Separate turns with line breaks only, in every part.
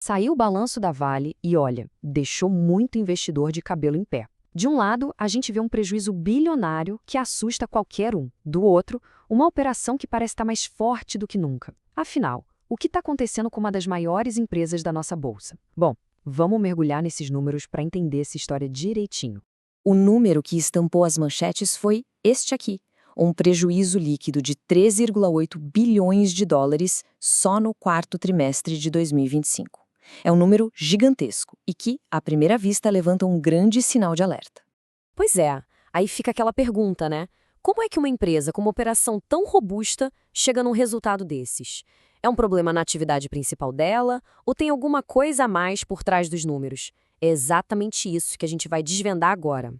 Saiu o balanço da Vale e, olha, deixou muito investidor de cabelo em pé. De um lado, a gente vê um prejuízo bilionário que assusta qualquer um. Do outro, uma operação que parece estar mais forte do que nunca. Afinal, o que está acontecendo com uma das maiores empresas da nossa bolsa? Bom, vamos mergulhar nesses números para entender essa história direitinho.
O número que estampou as manchetes foi este aqui, um prejuízo líquido de 3,8 bilhões de dólares só no quarto trimestre de 2025. É um número gigantesco e que, à primeira vista, levanta um grande sinal de alerta.
Pois é, aí fica aquela pergunta, né? Como é que uma empresa com uma operação tão robusta chega num resultado desses? É um problema na atividade principal dela ou tem alguma coisa a mais por trás dos números? É exatamente isso que a gente vai desvendar agora.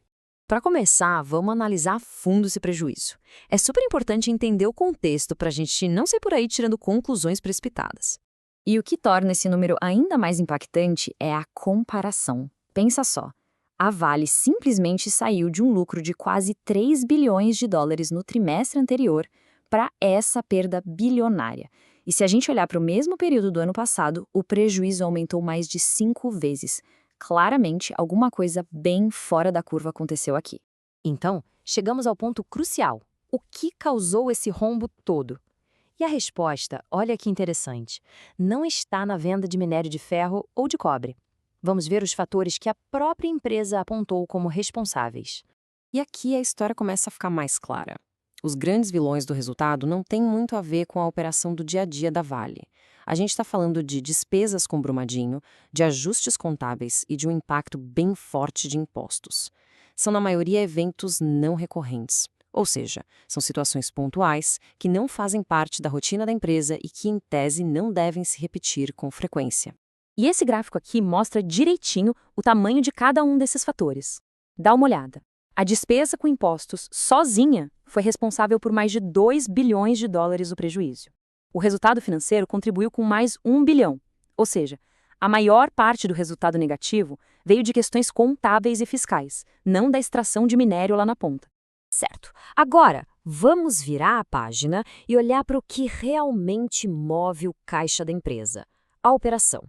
Para começar, vamos analisar a fundo esse prejuízo. É super importante entender o contexto para a gente não sair por aí tirando conclusões precipitadas.
E o que torna esse número ainda mais impactante é a comparação. Pensa só, a Vale simplesmente saiu de um lucro de quase 3 bilhões de dólares no trimestre anterior para essa perda bilionária. E se a gente olhar para o mesmo período do ano passado, o prejuízo aumentou mais de 5 vezes. Claramente, alguma coisa bem fora da curva aconteceu aqui.
Então, chegamos ao ponto crucial. O que causou esse rombo todo? E a resposta, olha que interessante, não está na venda de minério de ferro ou de cobre. Vamos ver os fatores que a própria empresa apontou como responsáveis.
E aqui a história começa a ficar mais clara. Os grandes vilões do resultado não têm muito a ver com a operação do dia a dia da Vale. A gente está falando de despesas com Brumadinho, de ajustes contábeis e de um impacto bem forte de impostos. São, na maioria, eventos não recorrentes. Ou seja, são situações pontuais que não fazem parte da rotina da empresa e que, em tese, não devem se repetir com frequência.
E esse gráfico aqui mostra direitinho o tamanho de cada um desses fatores. Dá uma olhada. A despesa com impostos, sozinha, foi responsável por mais de 2 bilhões de dólares do prejuízo. O resultado financeiro contribuiu com mais 1 bilhão, ou seja, a maior parte do resultado negativo veio de questões contábeis e fiscais, não da extração de minério lá na ponta. Certo. Agora, vamos virar a página e olhar para o que realmente move o caixa da empresa, a operação.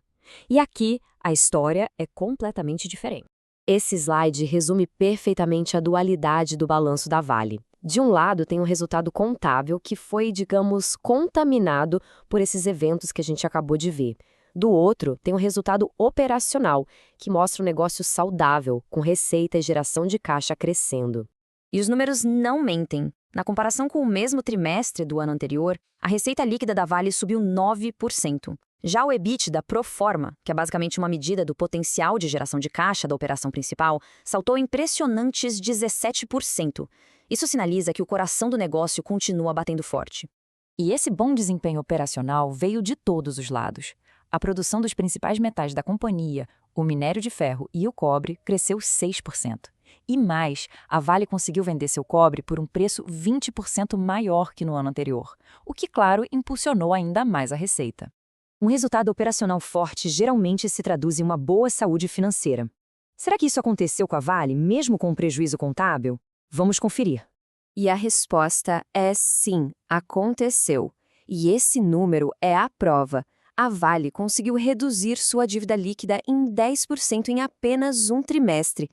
E aqui, a história é completamente diferente. Esse slide resume perfeitamente a dualidade do balanço da Vale. De um lado, tem um resultado contábil que foi, digamos, contaminado por esses eventos que a gente acabou de ver. Do outro, tem um resultado operacional, que mostra um negócio saudável, com receita e geração de caixa crescendo.
E os números não mentem. Na comparação com o mesmo trimestre do ano anterior, a receita líquida da Vale subiu 9%. Já o EBITDA pro forma, que é basicamente uma medida do potencial de geração de caixa da operação principal, saltou impressionantes 17%. Isso sinaliza que o coração do negócio continua batendo forte.
E esse bom desempenho operacional veio de todos os lados. A produção dos principais metais da companhia, o minério de ferro e o cobre, cresceu 6%. E mais, a Vale conseguiu vender seu cobre por um preço 20% maior que no ano anterior, o que, claro, impulsionou ainda mais a receita.
Um resultado operacional forte geralmente se traduz em uma boa saúde financeira. Será que isso aconteceu com a Vale, mesmo com um prejuízo contábil? Vamos conferir.
E a resposta é sim, aconteceu. E esse número é a prova. A Vale conseguiu reduzir sua dívida líquida em 10% em apenas um trimestre.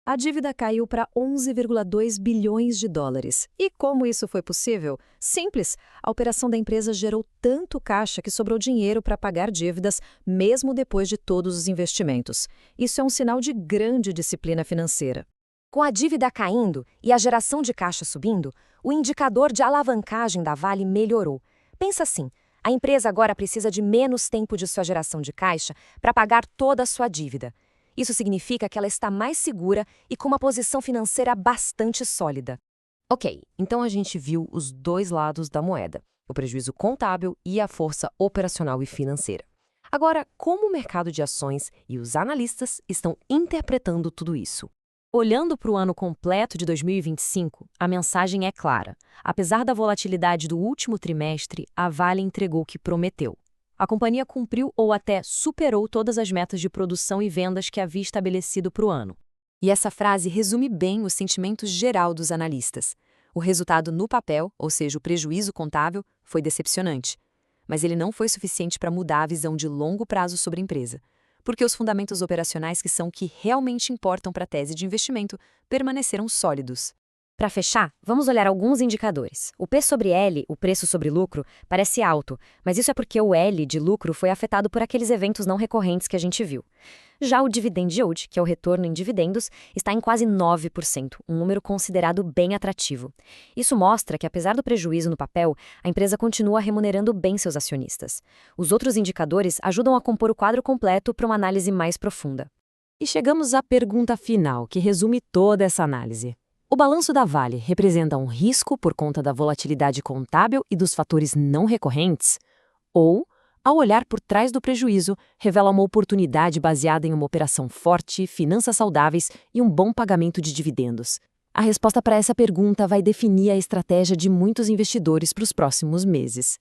A dívida caiu para 11,2 bilhões de dólares. E como isso foi possível? Simples. A operação da empresa gerou tanto caixa que sobrou dinheiro para pagar dívidas, mesmo depois de todos os investimentos. Isso é um sinal de grande disciplina financeira. Com a dívida caindo e a geração de caixa subindo, o indicador de alavancagem da Vale melhorou. Pensa assim, a empresa agora precisa de menos tempo de sua geração de caixa para pagar toda a sua dívida. Isso significa que ela está mais segura e com uma posição financeira bastante sólida.
Ok, então a gente viu os dois lados da moeda, o prejuízo contábil e a força operacional e financeira. Agora, como o mercado de ações e os analistas estão interpretando tudo isso?
Olhando para o ano completo de 2025, a mensagem é clara. Apesar da volatilidade do último trimestre, a Vale entregou o que prometeu. A companhia cumpriu ou até superou todas as metas de produção e vendas que havia estabelecido para o ano.
E essa frase resume bem o sentimento geral dos analistas. O resultado no papel, ou seja, o prejuízo contábil, foi decepcionante. mas ele não foi suficiente para mudar a visão de longo prazo sobre a empresa, porque os fundamentos operacionais que realmente importam para a tese de investimento permaneceram sólidos.
Para fechar, vamos olhar alguns indicadores. O P sobre L, o preço sobre lucro, parece alto, mas isso é porque o L de lucro foi afetado por aqueles eventos não recorrentes que a gente viu. Já o dividend yield, que é o retorno em dividendos, está em quase 9%, um número considerado bem atrativo. Isso mostra que, apesar do prejuízo no papel, a empresa continua remunerando bem seus acionistas. Os outros indicadores ajudam a compor o quadro completo para uma análise mais profunda.
E chegamos à pergunta final, que resume toda essa análise. O balanço da Vale representa um risco por conta da volatilidade contábil e dos fatores não recorrentes? Ou, ao olhar por trás do prejuízo, revela uma oportunidade baseada em uma operação forte, finanças saudáveis e um bom pagamento de dividendos? A resposta para essa pergunta vai definir a estratégia de muitos investidores para os próximos meses.